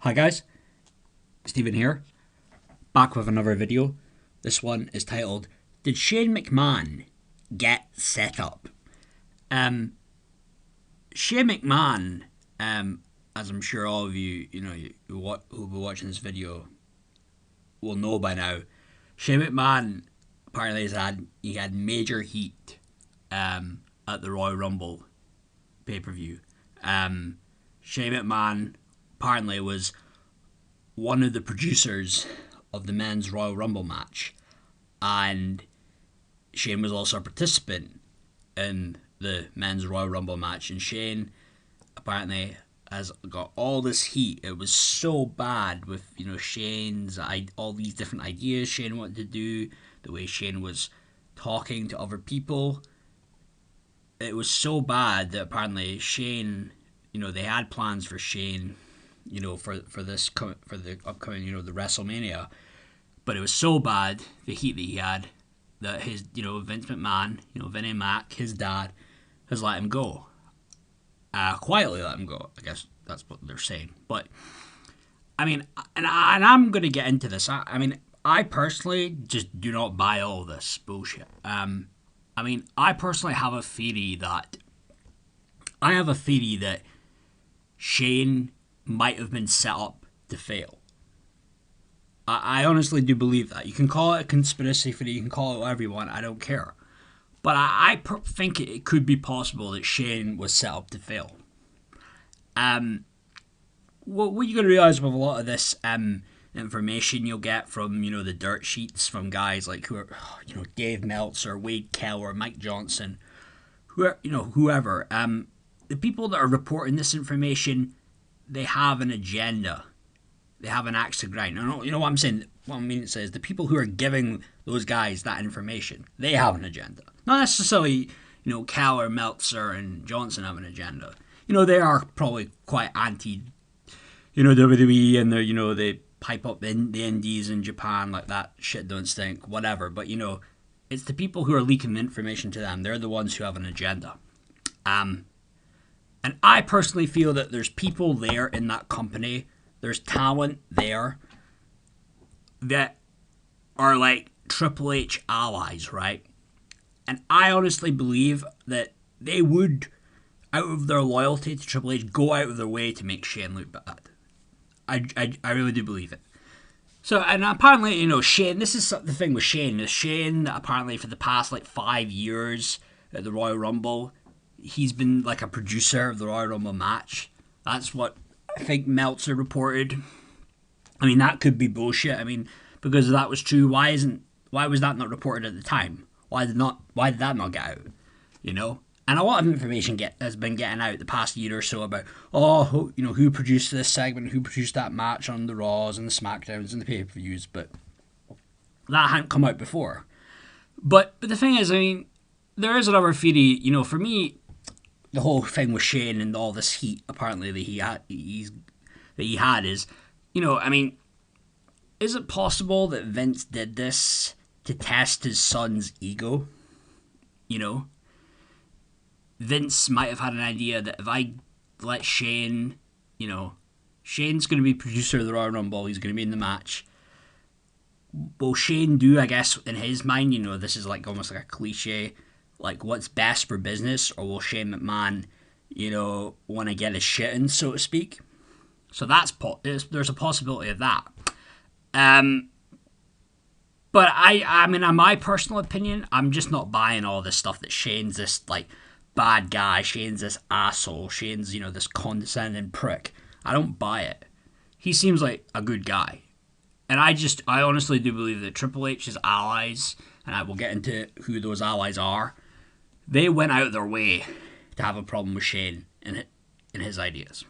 Hi guys, Stephen here, back with another video. This one is titled, Did Shane McMahon Get Set Up? Shane McMahon, as I'm sure all of you, who'll be watching this video will know by now, Shane McMahon apparently he had major heat at the Royal Rumble pay-per-view. Shane McMahon apparently was one of the producers of the men's Royal Rumble match, and Shane was also a participant in the men's Royal Rumble match, and Shane apparently has got all this heat. It was so bad with, Shane's all these different ideas Shane wanted to do, the way Shane was talking to other people. It was so bad that apparently Shane, they had plans for Shane, for the upcoming, the Wrestlemania, but it was so bad, the heat that he had, that his, Vince McMahon, Vinnie Mac, his dad, has let him go. Quietly let him go, I guess that's what they're saying. But I mean, and I'm gonna get into this. I personally just do not buy all this bullshit. I personally have a theory that Shane might have been set up to fail. I honestly do believe that. You can call it a conspiracy theory, you can call it whatever you want, I don't care. But I think it could be possible that Shane was set up to fail. What you're going to realise with a lot of this information you'll get from, the dirt sheets from guys like who are, Dave Meltzer, Wade Keller, Mike Johnson, whoever. The people that are reporting this information, they have an agenda. They have an axe to grind. You know what I'm saying? What I mean to say is the people who are giving those guys that information, they have an agenda. Not necessarily, Keller, Meltzer, and Johnson have an agenda. They are probably quite anti, WWE, and they pipe up the indies in Japan like that shit don't stink, whatever. But, it's the people who are leaking the information to them. They're the ones who have an agenda. And I personally feel that there's people there in that company, there's talent there that are like Triple H allies, right? And I honestly believe that they would, out of their loyalty to Triple H, go out of their way to make Shane look bad. I really do believe it. So, and apparently, Shane, this is the thing with Shane. Shane, apparently, for the past, 5 years at the Royal Rumble, he's been, a producer of the Royal Rumble match. That's what I think Meltzer reported. That could be bullshit. Because if that was true, why was that not reported at the time? Why did that not get out? And a lot of information has been getting out the past year or so about, who produced this segment, who produced that match on the Raws and the SmackDowns and the pay-per-views, but that hadn't come out before. But the thing is, there is another theory, for me, the whole thing with Shane and all this heat apparently that he had is, is it possible that Vince did this to test his son's ego? Vince might have had an idea that if I let Shane, Shane's going to be producer of the Royal Rumble, he's going to be in the match. Will Shane do, I guess, in his mind, this is almost like a cliche, what's best for business, or will Shane McMahon, want to get his shit in, so to speak? So there's a possibility of that. But in my personal opinion, I'm just not buying all this stuff that Shane's this, bad guy, Shane's this asshole, Shane's, this condescending prick. I don't buy it. He seems like a good guy. And I honestly do believe that Triple H's allies, and I will get into who those allies are, they went out of their way to have a problem with Shane and his ideas.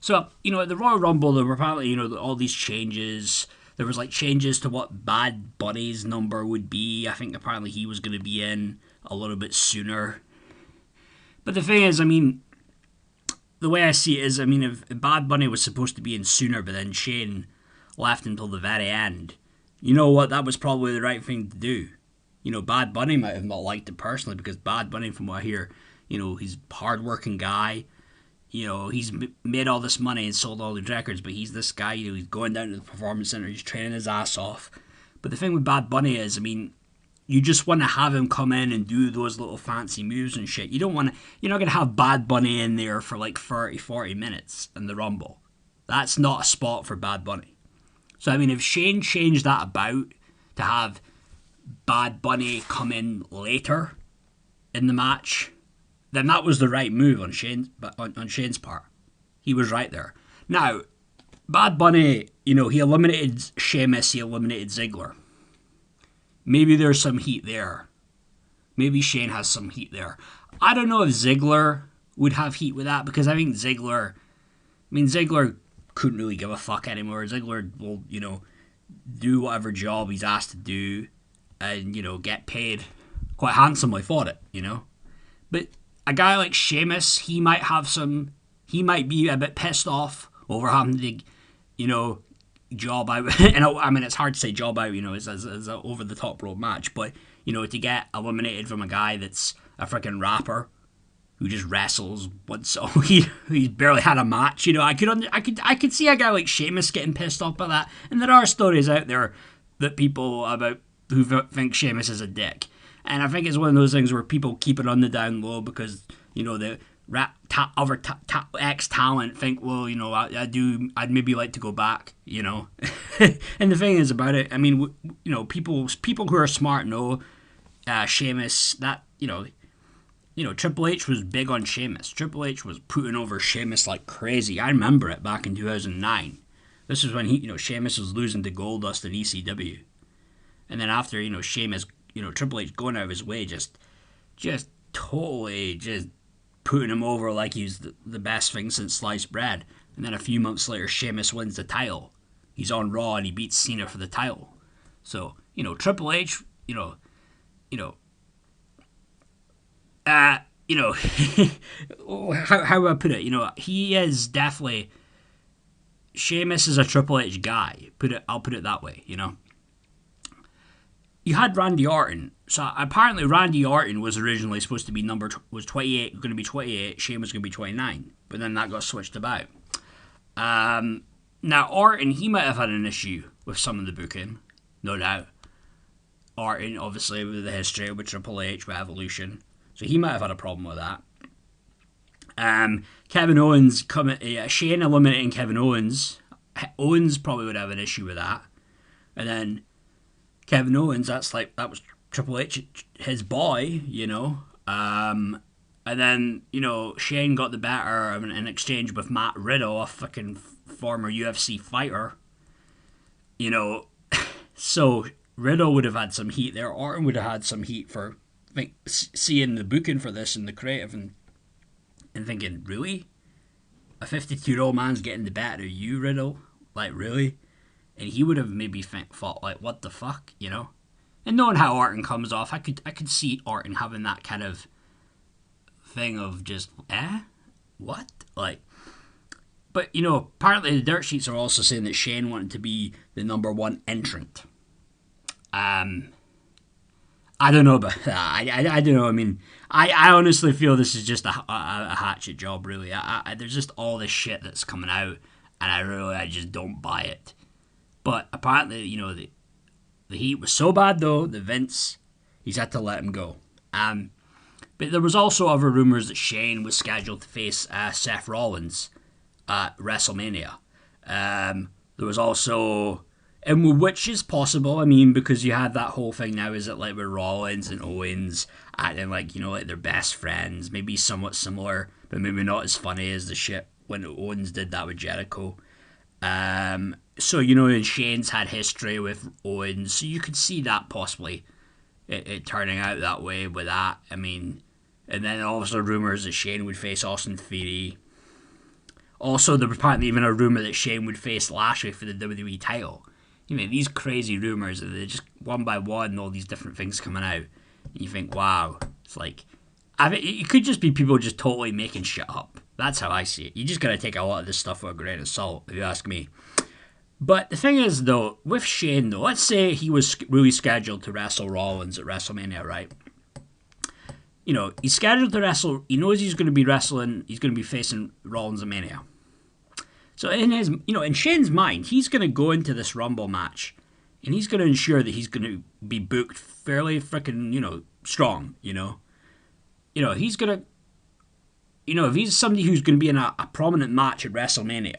So, at the Royal Rumble, there were apparently, all these changes. There was, changes to what Bad Bunny's number would be. I think apparently he was going to be in a little bit sooner. But the thing is, the way I see it is, if Bad Bunny was supposed to be in sooner, but then Shane left until the very end, you know what, that was probably the right thing to do. Bad Bunny might have not liked it personally, because Bad Bunny, from what I hear, he's a hard-working guy. he's made all this money and sold all these records, but he's this guy, he's going down to the Performance Center, he's training his ass off. But the thing with Bad Bunny is, you just want to have him come in and do those little fancy moves and shit. You're not going to have Bad Bunny in there for like 30, 40 minutes in the Rumble. That's not a spot for Bad Bunny. So, if Shane changed that about to have Bad Bunny come in later in the match, then that was the right move on Shane's part. He was right there. Now, Bad Bunny, he eliminated Sheamus, he eliminated Ziggler. Maybe there's some heat there. Maybe Shane has some heat there. I don't know if Ziggler would have heat with that, because I think Ziggler couldn't really give a fuck anymore. Ziggler will, do whatever job he's asked to do and, get paid quite handsomely for it, But a guy like Sheamus, he might be a bit pissed off over having to, job out. And it's hard to say job out, as an over the top rope match, but to get eliminated from a guy that's a freaking rapper who just wrestles once, he's barely had a match. I could see a guy like Sheamus getting pissed off by that. And there are stories out there that people about who think Sheamus is a dick, and I think it's one of those things where people keep it on the down low because the other ex-talent think, well, I'd maybe like to go back, And the thing is about it, people who are smart know Sheamus, that, Triple H was big on Sheamus. Triple H was putting over Sheamus like crazy. I remember it back in 2009. This is when Sheamus was losing to Goldust in ECW. And then after, Sheamus, Triple H going out of his way, just totally just putting him over like he's the best thing since sliced bread. And then a few months later, Sheamus wins the title. He's on Raw and he beats Cena for the title. So, Triple H, how do I put it? He is definitely, Sheamus is a Triple H guy. I'll put it that way, You had Randy Orton. So apparently Randy Orton was originally supposed to be was 28, going to be 28. Shane was going to be 29, but then that got switched about. Now Orton, he might have had an issue with some of the booking, no doubt. Orton, obviously, with the history with Triple H, with Evolution, so he might have had a problem with that. Kevin Owens Shane eliminating Kevin Owens. Owens probably would have an issue with that, and then Kevin Owens, that was Triple H, his boy, and then, Shane got the better of an exchange with Matt Riddle, a fucking former UFC fighter, so Riddle would have had some heat there. Orton would have had some heat for seeing the booking for this and the creative and thinking, really? A 52-year-old man's getting the better of you, Riddle? Like, really? And he would have maybe thought, like, what the fuck, And knowing how Orton comes off, I could see Orton having that kind of thing of just, what? Like, but, apparently the dirt sheets are also saying that Shane wanted to be the number one entrant. I don't know about that. I don't know. I honestly feel this is just a hatchet job, really. There's just all this shit that's coming out, and I just don't buy it. But apparently, the heat was so bad, though, that Vince, he's had to let him go. But there was also other rumors that Shane was scheduled to face Seth Rollins at WrestleMania. There was also, and which is possible, because you had that whole thing now, is it like with Rollins and Owens acting like, like they're best friends, maybe somewhat similar, but maybe not as funny as the shit when Owens did that with Jericho. So, and Shane's had history with Owens, so you could see that possibly it turning out that way with that. And then also rumours that Shane would face Austin Theory. Also, there was apparently even a rumour that Shane would face Lashley for the WWE title. These crazy rumours, they're just one by one, all these different things coming out. And you think, wow, it's like, it could just be people just totally making shit up. That's how I see it. You just gotta take a lot of this stuff with a grain of salt, if you ask me. But the thing is, though, with Shane, though, let's say he was really scheduled to wrestle Rollins at WrestleMania, right? he's scheduled to wrestle. He knows he's going to be wrestling. He's going to be facing Rollins at Mania. So in Shane's mind, he's going to go into this Rumble match, and he's going to ensure that he's going to be booked fairly freaking, strong. He's going to, if he's somebody who's going to be in a prominent match at WrestleMania,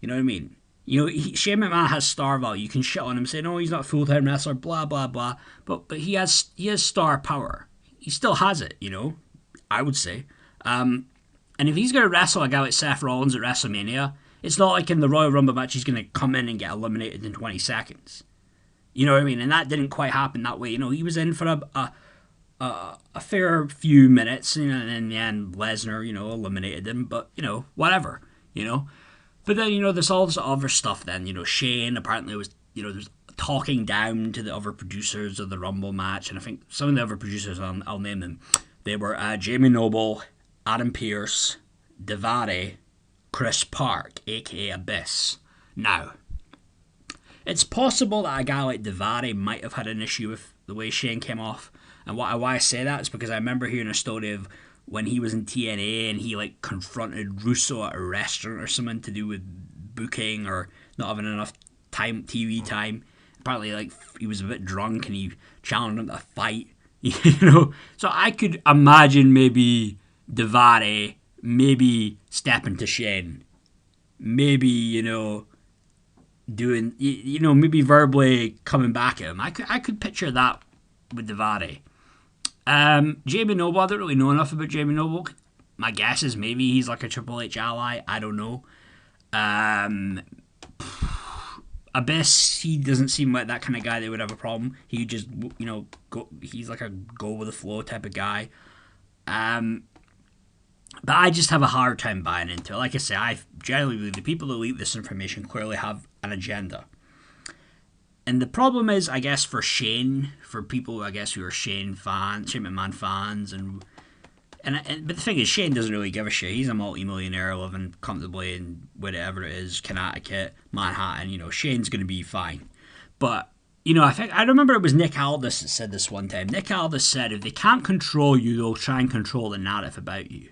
you know what I mean? Shane McMahon has star value. You can shit on him, say, no, he's not a full-time wrestler, blah, blah, blah. But he has star power. He still has it, I would say. And if he's going to wrestle a guy like Seth Rollins at WrestleMania, it's not like in the Royal Rumble match he's going to come in and get eliminated in 20 seconds. You know what I mean? And that didn't quite happen that way. He was in for a fair few minutes, and in the end, Lesnar, eliminated him. But, whatever, But then, there's all this other stuff then. Shane apparently was, there's talking down to the other producers of the Rumble match. And I think some of the other producers, I'll name them, they were Jamie Noble, Adam Pearce, Devare, Chris Park, a.k.a. Abyss. Now, it's possible that a guy like Devare might have had an issue with the way Shane came off. And why I say that is because I remember hearing a story of when he was in TNA and he confronted Russo at a restaurant or something to do with booking or not having enough TV time. Apparently, he was a bit drunk and he challenged him to a fight. So I could imagine maybe Devare maybe stepping to Shane, maybe doing maybe verbally coming back at him. I could picture that with Devare. Jamie Noble, I don't really know enough about Jamie Noble. My guess is maybe he's like a Triple H ally. I don't know. Abyss, he doesn't seem like that kind of guy that would have a problem. He just, go. He's like a go with the flow type of guy. But I just have a hard time buying into it. Like I say, I generally believe the people that leak this information clearly have an agenda. And the problem is, I guess, for Shane, for people, I guess, who are Shane McMahon fans, but the thing is, Shane doesn't really give a shit. He's a multi-millionaire living comfortably in whatever it is, Connecticut, Manhattan. Shane's going to be fine. But, I remember it was Nick Aldis that said this one time. Nick Aldis said, if they can't control you, they'll try and control the narrative about you.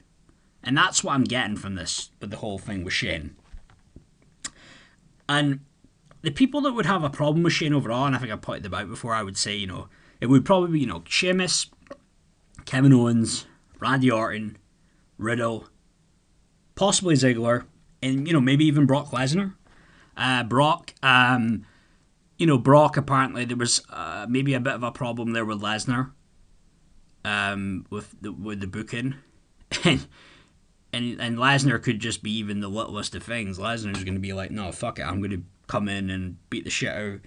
And that's what I'm getting from this, with the whole thing with Shane. And the people that would have a problem with Shane overall, and I think I pointed them out before, I would say, it would probably be, Sheamus, Kevin Owens, Randy Orton, Riddle, possibly Ziggler, and, maybe even Brock Lesnar. Brock, apparently there was maybe a bit of a problem there with Lesnar, with the booking. And Lesnar could just be even the littlest of things. Lesnar's going to be like, no, fuck it, I'm going to come in and beat the shit out of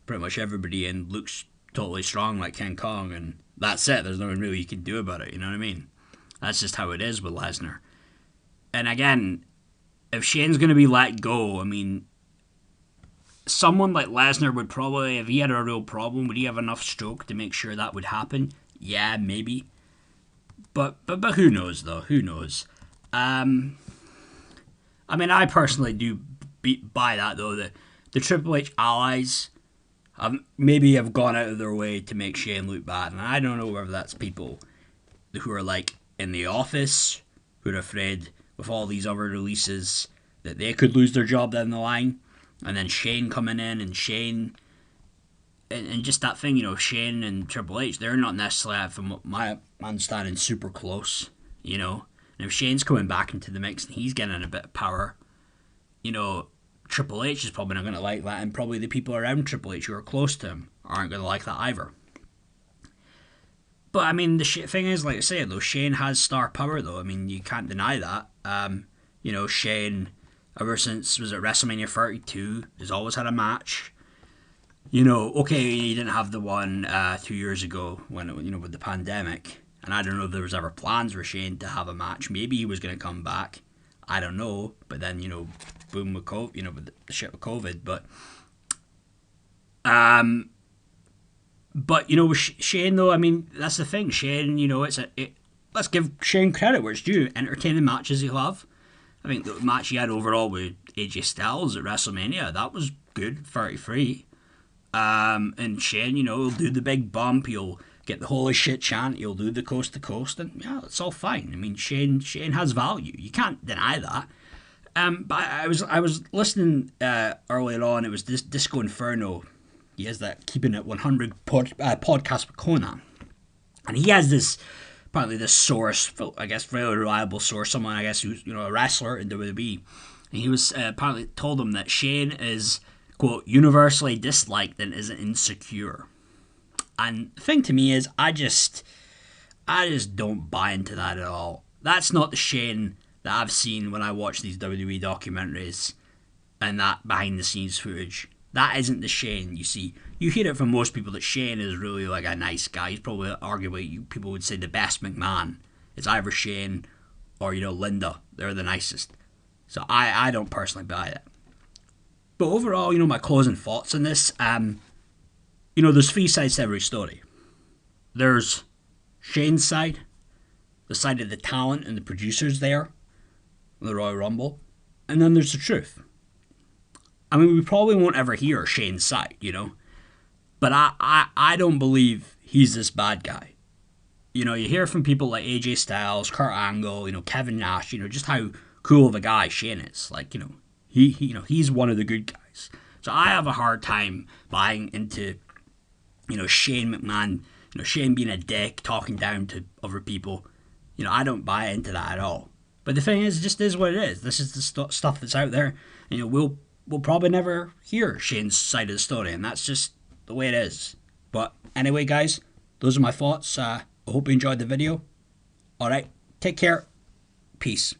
pretty much everybody and looks totally strong like King Kong, and that's it. There's nothing really you can do about it, you know what I mean? That's just how it is with Lesnar. And again, if Shane's going to be let go, I mean, someone like Lesnar would probably, if he had a real problem, would he have enough stroke to make sure that would happen? Yeah, maybe. But who knows, though? Who knows? I mean, I personally do buy that, though. The Triple H allies maybe have gone out of their way to make Shane look bad. And I don't know whether that's people who are in the office, who are afraid with all these other releases that they could lose their job down the line. And then Shane coming in and Shane... And just that thing, Shane and Triple H, they're not necessarily, from my understanding, super close, And if Shane's coming back into the mix and he's getting a bit of power, Triple H is probably not going to like that, and probably the people around Triple H who are close to him aren't going to like that either. But, I mean, the thing is, like I say, though, Shane has star power, though. I mean, you can't deny that. Shane, ever since, was it WrestleMania 32, has always had a match. Okay, he didn't have the one 2 years ago when, with the pandemic. And I don't know if there was ever plans for Shane to have a match. Maybe he was going to come back. I don't know. But then, boom with COVID, with the shit with COVID. But with Shane, though, I mean, that's the thing. Shane, let's give Shane credit where it's due. Entertaining matches he'll have. I think the match he had overall with AJ Styles at WrestleMania, that was good, 33. And Shane, he'll do the big bump. He'll get the holy shit chant. He'll do the coast to coast, and yeah, it's all fine. I mean, Shane has value. You can't deny that. But I was listening earlier on. It was this Disco Inferno. He has that Keeping It 100 podcast with Conan, and he has this apparently this source, I guess, very reliable source, someone I guess who's a wrestler in WWE, and he was apparently told him that Shane is, quote, universally disliked and is insecure. And the thing to me is, I just don't buy into that at all. That's not the Shane that I've seen when I watch these WWE documentaries and that behind the scenes footage. That isn't the Shane you see. You hear it from most people that Shane is really like a nice guy. He's probably arguably, people would say, the best McMahon. It's either Shane or Linda. They're the nicest. So I don't personally buy it. But overall, my closing thoughts on this. There's three sides to every story. There's Shane's side, the side of the talent and the producers there, the Royal Rumble, and then there's the truth. I mean, we probably won't ever hear Shane's side, but I don't believe he's this bad guy. You hear from people like AJ Styles, Kurt Angle, Kevin Nash, just how cool of a guy Shane is. Like, he's one of the good guys. So I have a hard time buying into Shane McMahon, Shane being a dick, talking down to other people. I don't buy into that at all. But the thing is, it just is what it is. This is the stuff that's out there. And, we'll probably never hear Shane's side of the story, and that's just the way it is. But anyway, guys, those are my thoughts. I hope you enjoyed the video. Alright, take care. Peace.